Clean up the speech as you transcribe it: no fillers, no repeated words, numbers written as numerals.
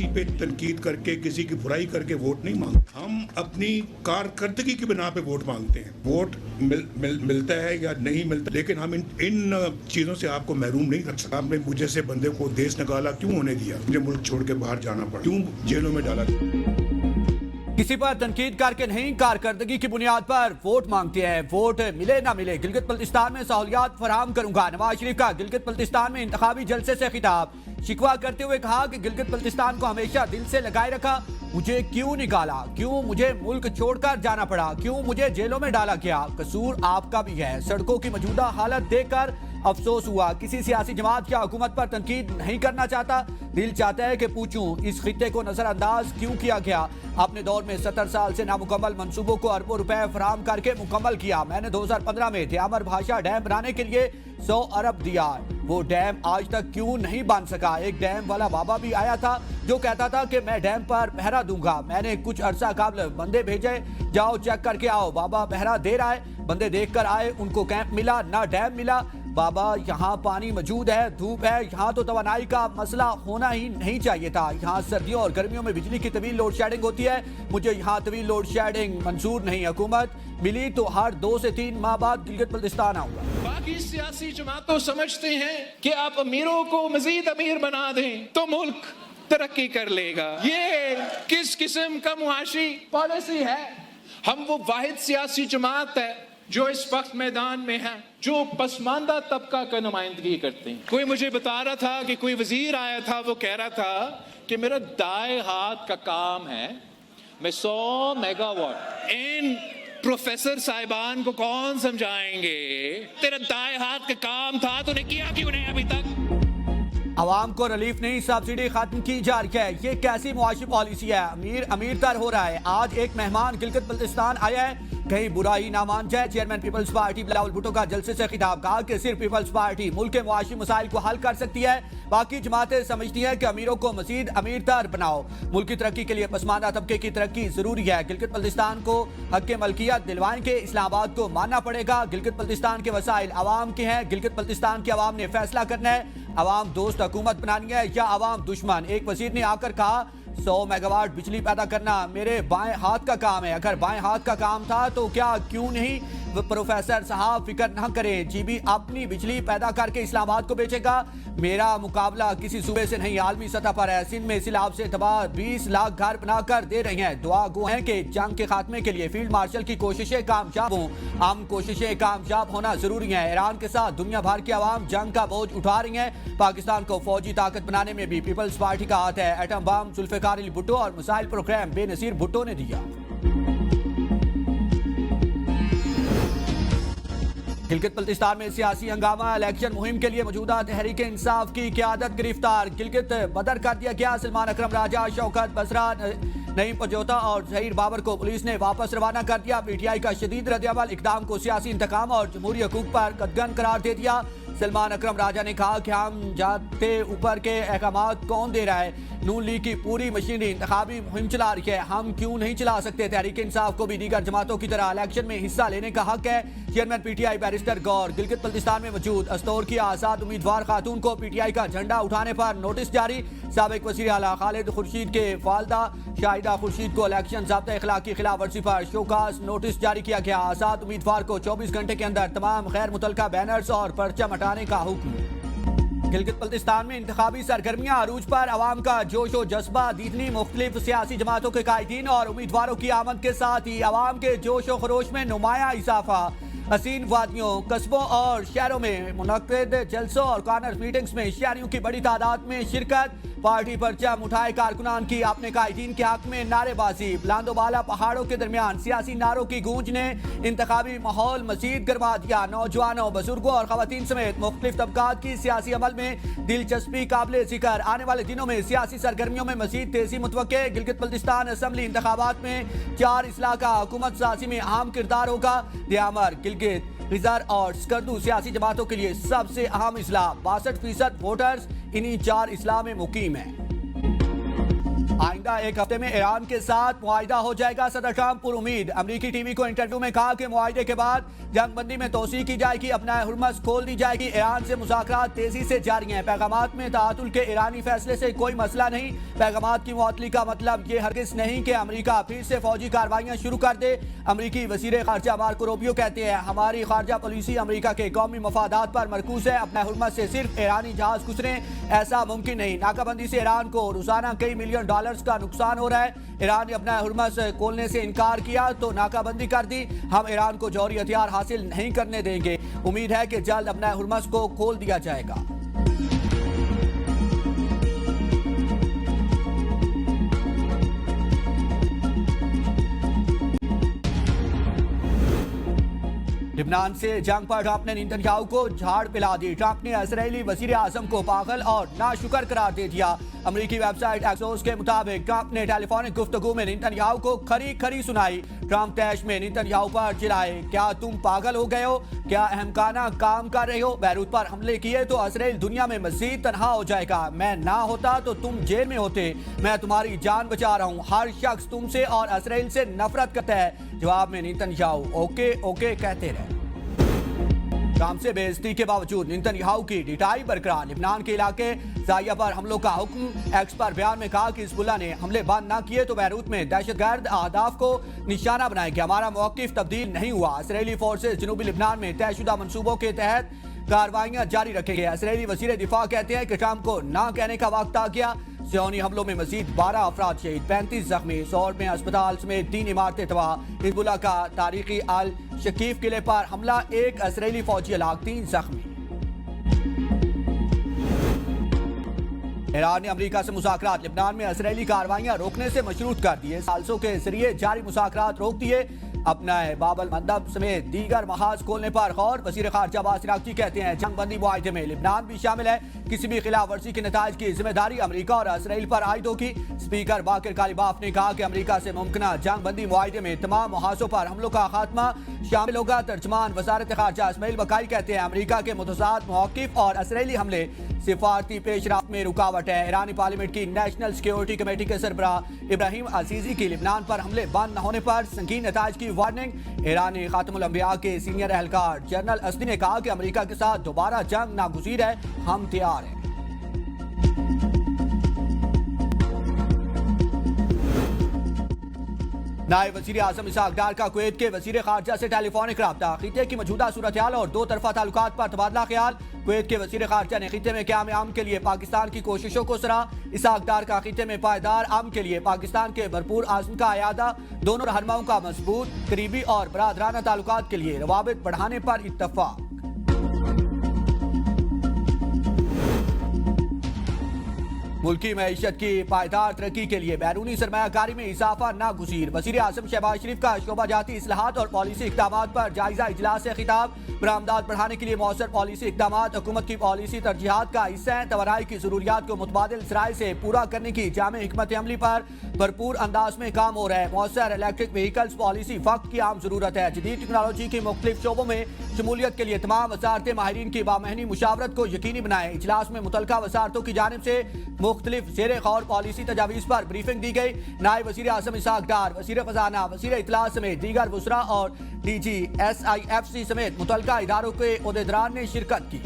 किसी पे तनकीद करके, किसी की बुराई करके वोट नहीं मांगते। हम अपनी कारकर्दगी की बिना पे वोट मांगते हैं। वोट मिलता है या नहीं मिलता, लेकिन हम इन चीज़ों से आपको महरूम नहीं रख सकते। आपने मुझे से बंदे को देश निकाला क्यों होने दिया, मुझे मुल्क छोड़ के बाहर जाना पड़ा, क्यों जेलों में डाला। किसी पर तनकीद करके नहीं, कारकर्दगी की बुनियाद पर वोट मांगते हैं। वोट मिले ना मिले, गिलगित बल्तिस्तान में सहूलियात फराहम करूंगा। नवाज शरीफ का गिलगित बल्तिस्तान में इंतखाबी जलसे से खिताब। शिकवा करते हुए कहा कि गिलगित बल्तिस्तान को हमेशा दिल से लगाए रखा, मुझे क्यों निकाला, क्यों मुझे मुल्क छोड़कर जाना पड़ा, क्यों मुझे जेलों में डाला गया, कसूर आपका भी है। सड़कों की मौजूदा हालत देखकर अफसोस हुआ। किसी सियासी जमात या हुकूमत पर तनकीद नहीं करना चाहता, दिल चाहता है कि पूछूं इस खित्ते को नजरअंदाज क्यों किया गया। अपने दौर में 70 साल से नामुकम्मल मंसूबों को अरबों रुपए फराहम करके मुकम्मल किया। मैंने 2015 में दयामर भाषा डैम बनाने के लिए 100 अरब दिया, वो डैम आज तक क्यों नहीं बन सका। एक डैम वाला बाबा भी आया था जो कहता था कि मैं डैम पर पहरा दूंगा। मैंने कुछ अरसा कबल बंदे भेजे, जाओ चेक करके आओ, बाबा पहरा दे रहा है। बंदे देख कर आए, उनको कैंप मिला ना डैम मिला। बाबा यहाँ पानी मौजूद है, धूप है, यहाँ तो तवानाई का मसला होना ही नहीं चाहिए था। यहाँ सर्दियों और गर्मियों में बिजली की तवील लोड शेडिंग होती है, मुझे यहाँ तवील लोड शेडिंग मंजूर नहीं। हुकूमत मिली तो हर 2 से 3 माह बाद गिलगित बल्तिस्तान आऊंगा। बाकी सियासी जमातों समझते हैं कि आप अमीरों को मजीद अमीर बना दें तो मुल्क तरक्की कर लेगा। ये किस किस्म का मुआशी पॉलिसी है? हम वो वाहिद सियासी जमात है जो इस वक्त मैदान में है, जो पसमानदा तबका का नुमाइंदगी करते हैं। कोई मुझे बता रहा था कि कोई वजीर आया था, वो कह रहा था कि मेरा दाएं हाथ का काम है, मैं 100 मेगावाट। इन प्रोफेसर साहिबान को कौन समझाएंगे, तेरा दाएं हाथ का काम था, तूने किया क्यों नहीं अभी तक? आवाम को रिलीफ नहीं, सब्सिडी खत्म की जा रही है। ये कैसी मुआशी पॉलिसी है? अमीर अमीर तर हो रहा है। आज एक मेहमान गिलगित बल्तिस्तान आया है, कहीं बुरा ही ना मान जाए। चेयरमैन पीपल्स पार्टी बिलावल भुट्टो का जलसे से खिताब। कहा कि सिर्फ पीपल्स पार्टी मुल्क के मुआशी मसाइल को हल कर सकती है, बाकी जमातें समझती हैं कि अमीरों को मजीद अमीर तर बनाओ। मुल्क की तरक्की के लिए पसमानदा तबके की तरक्की जरूरी है। गिलगित बल्तिस्तान को हक के मलकियत दिलवाने के इस्लामाबाद को मानना पड़ेगा। गिलगित बल्तिस्तान के वसाइल आवाम के हैं, गिलगित बल्तिस्तान के आवाम ने फैसला करना है, आवाम दोस्त हुकूमत बनानी है या आवाम दुश्मन। एक वजीर ने आकर कहा 100 मेगावाट बिजली पैदा करना मेरे बाएं हाथ का काम है। अगर बाएं हाथ का काम था तो क्या क्यों नहीं प्रोफेसर साहब फिक्र ना करें, जीबी अपनी बिजली पैदा करके इस्लामाबाद को बेचेगा। मेरा मुकाबला किसी सूबे से नहीं, आलमी सतह पर है। सिंध में सिलाब से तबाह 20 लाख घर बनाकर दे रहे हैं। दुआ गो हैं कि जंग के खात्मे के लिए फील्ड मार्शल की कोशिशें कामयाब हों। हम कोशिशें कामयाब होना जरूरी है। ईरान के साथ दुनिया भर की आवाम जंग का बोझ उठा रही है। पाकिस्तान को फौजी ताकत बनाने में भी पीपल्स पार्टी का हाथ है। एटम बम जुल्फिकार अली भुट्टो और मिसाइल प्रोग्राम बेनजीर भुट्टो ने दिया। गिलगित बल्तिस्तान में सियासी हंगामा, इलेक्शन मुहिम के लिए मौजूदा तहरीक इंसाफ की क़यादत गिरफ्तार। गिलगित बदर कर दिया गया। सलमान अकरम राजा, शौकत बसरा, नईम पजोता और जहीर बाबर को पुलिस ने वापस रवाना कर दिया। पीटीआई का शदीद रद्द-ए-अमल इक़दाम को सियासी इंतकाम और जमहूरी हकूक़ पर कदगन करार दे दिया। सलमान अकरम राजा ने कहा कि हम जानते ऊपर के अहकामात कौन दे रहा है। नून लीग की पूरी मशीनरी इंतखाबी मुहिम चला रही है, हम क्यों नहीं चला सकते। तहरीक इंसाफ को भी दीगर जमातों की तरह इलेक्शन में हिस्सा लेने का हक है। चेयरमैन पीटीआई बैरिस्टर गौर। गिलगित बल्तिस्तान में मौजूद अस्तौर की आजाद उम्मीदवार खातून को पीटीआई का झंडा उठाने पर नोटिस जारी। साबिक वज़ीर आला खालिद खुर्शीद के वालदा शाहिदा खुर्शीद को इलेक्शन ज़ाब्ता इखलाक की खिलाफ वर्जी पर शोकास नोटिस जारी किया गया। आजाद उम्मीदवार को 24 घंटे के अंदर तमाम गैर मुतल्लका बैनर्स और परचम हटाने का हुक्म। गिलगित बल्तिस्तान में इंतखाबी सरगर्मियां अरूज पर, अवाम का जोश और जज्बा दीदनी। मुख्तलिफ सियासी जमातों के कायदीन और उम्मीदवारों की आमद के साथ ही अवाम के जोश और खरोश में नुमाया इजाफा। हसीन वादियों, कस्बों और शहरों में मुनक्किद जलसों और कॉर्नर मीटिंग्स में शहरियों की बड़ी तादाद में शिरकत। पार्टी परचम उठाए कारकुनान की अपने कायदीन के हक में नारेबाजी। बुलंदोबाला पहाड़ों के दरमियान सियासी नारों की गूंज ने इंतखाबी माहौल मजीद गरमा दिया। नौजवानों, बुजुर्गों और खवातीन समेत मुख्तलिफ तबकात की सियासी अमल में दिलचस्पी काबिल जिक्र। आने वाले दिनों में सियासी सरगर्मियों में मजीद तेजी मुतवक्के। गिलगित बल्तिस्तान असम्बली इंतखाबात में 4 इस्लाह का हुकूमत साजी में अहम किरदार होगा। दयामर, गिलगित, खिज़र और स्कर्दू सियासी जमातों के लिए सबसे अहम इस्लाह। 62% वोटर्स इन्हीं 4 इस्लाह में मुकीम है। آئندہ ایک ہفتے میں ایران کے ساتھ معاہدہ ہو جائے گا، صدر ٹرمپ پر امید۔ امریکی ٹی وی کو انٹرویو میں کہا کہ معاہدے کے بعد جنگ بندی میں توسیع کی جائے گی، اپنا ہرمز کھول دی جائے گی۔ ایران سے مذاکرات تیزی سے جاری ہیں۔ پیغامات میں تعطل کے ایرانی فیصلے سے کوئی مسئلہ نہیں۔ پیغامات کی معطلی کا مطلب یہ ہرگز نہیں کہ امریکہ پھر سے فوجی کارروائیاں شروع کر دے۔ امریکی وزیر خارجہ مارکو روبیو کہتے ہیں ہماری خارجہ پالیسی امریکہ کے قومی مفادات پر مرکوز ہے، اپنا ہرمز سے صرف ایرانی جہاز گزریں ایسا ممکن نہیں۔ ناکہ بندی سے ایران کو روزانہ کئی ملین ڈالرز کا نقصان ہو رہا ہے۔ ایران نے اپنا ہرمز کھولنے سے انکار کیا تو ناکہ بندی کر دی۔ ہم ایران کو جوہری ہتھیار حاصل نہیں کرنے دیں گے۔ امید ہے کہ جلد اپنا ہرمز کو کھول دیا جائے گا۔ لبنان سے جنگ پر ٹرمپ نے نیتنیاہو کو جھاڑ پلا دی۔ ٹرمپ نے اسرائیلی وزیر اعظم کو پاگل اور ناشکر قرار دے دیا۔ امریکی ویب سائٹ ایکسوس کے مطابق ٹرمپ نے ٹیلی فونک گفتگو میں نیتنیاہو کو کھری کھری سنائی۔ ٹرمپ طیش میں نیتنیاہو پر چلائے کیا تم پاگل ہو گئے ہو؟ کیا احمقانہ کام کر رہے ہو؟ بیروت پر حملے کیے تو اسرائیل دنیا میں مزید تنہا ہو جائے گا۔ میں نہ ہوتا تو تم جیل میں ہوتے۔ میں تمہاری جان بچا رہا ہوں۔ ہر شخص تم سے اور اسرائیل سے نفرت کرتا ہے۔ جواب میں نیتنیاہو اوکے اوکے کہتے رہے۔ ٹرمپ سے بے عزتی کے باوجود نیتنیاہو کی ڈٹائی برقرار۔ لبنان کے علاقے زائیہ پر حملوں کا حکم۔ ایکس پر بیان میں کہا کہ حزب اللہ نے حملے بند نہ کیے تو بیروت میں دہشت گرد اہداف کو نشانہ بنائے گا۔ ہمارا موقف تبدیل نہیں ہوا۔ اسرائیلی فورسز جنوبی لبنان میں طے شدہ منصوبوں کے تحت کارروائیاں جاری رکھیں گے۔ اسرائیلی وزیر دفاع کہتے ہیں کہ ٹرمپ کو نہ کہنے کا وقت آ گیا۔ صہیونی حملوں میں مزید 12 افراد شہید، 35 زخمی، سول میں اسپتال سمیت 3 عمارتیں تباہ۔ حزب اللہ کا تاریخی الشکیف قلعے پر حملہ، 1 اسرائیلی فوجی ہلاک، 3 زخمی۔ ایران نے امریکہ سے مذاکرات لبنان میں اسرائیلی کارروائیاں روکنے سے مشروط کر دیے۔ ثالثوں کے ذریعے جاری مذاکرات روک دیے۔ اپنا باب المندب سمیت دیگر محاذ کھولنے پر غور۔ وزیر خارجہ عباس عراقچی کہتے ہیں جنگ بندی معاہدے میں لبنان بھی شامل ہے۔ کسی بھی خلاف ورزی کے نتائج کی ذمہ داری امریکہ اور اسرائیل پر عائد ہوگی۔ اسپیکر باقر کالیباف نے کہا کہ امریکہ سے ممکنہ جنگ بندی معاہدے میں تمام محاذوں پر حملوں کا خاتمہ شامل ہوگا۔ ترجمان وزارت خارجہ اسماعیل بقائی کہتے ہیں امریکہ کے متضاد موقف اور اسرائیلی حملے سفارتی پیش رفت میں رکاوٹ ہے۔ ایرانی پارلیمنٹ کی نیشنل سیکیورٹی کمیٹی کے سربراہ ابراہیم عزیزی کی لبنان پر حملے بند نہ ہونے پر سنگین نتائج کی وارننگ۔ ایرانی خاتم الانبیاء کے سینئر اہلکار جنرل اسدی نے کہا کہ امریکہ کے ساتھ دوبارہ جنگ ناگزیر ہے، ہم تیار ہیں۔ نائب وزیر اعظم اسحاق ڈار کا کویت کے وزیر خارجہ سے ٹیلی فونک رابطہ۔ خطے کی موجودہ صورتحال اور 2 طرفہ تعلقات پر تبادلہ خیال۔ کویت کے وزیر خارجہ نے خطے میں قیام امن کے لیے پاکستان کی کوششوں کو سراہا۔ اسحاق ڈار کا خطے میں پائیدار امن کے لیے پاکستان کے بھرپور عزم کا اعادہ۔ دونوں رہنماؤں کا مضبوط، قریبی اور برادرانہ تعلقات کے لیے روابط بڑھانے پر اتفاق۔ ملکی معیشت کی پائیدار ترقی کے لیے بیرونی سرمایہ کاری میں اضافہ ناگزیر۔ وزیر اعظم شہباز شریف کا شعبہ جاتی اصلاحات اور پالیسی اقدامات پر جائزہ اجلاس سے خطاب۔ برآمدات بڑھانے کے لیے مؤثر پالیسی اقدامات حکومت کی پالیسی ترجیحات کا حصہ ہیں۔ توانائی کی ضروریات کو متبادل ذرائع سے پورا کرنے کی جامع حکمت عملی پر بھرپور انداز میں کام ہو رہا ہے۔ مؤثر الیکٹرک وہیکلز پالیسی وقت کی عام ضرورت ہے۔ جدید ٹیکنالوجی کی مختلف شعبوں میں شمولیت کے لیے تمام وزارتیں ماہرین کی بامہنی مشاورت کو یقینی بنائیں۔ اجلاس میں متعلقہ وزارتوں کی جانب سے مختلف زیر غور پالیسی تجاویز پر بریفنگ دی گئی۔ نائب وزیر اعظم اسحاق ڈار، وزیر خزانہ، وزیر اطلاع سمیت دیگر وزراء اور D G S I F C سمیت متعلقہ اداروں کے عہدیداران نے شرکت کی۔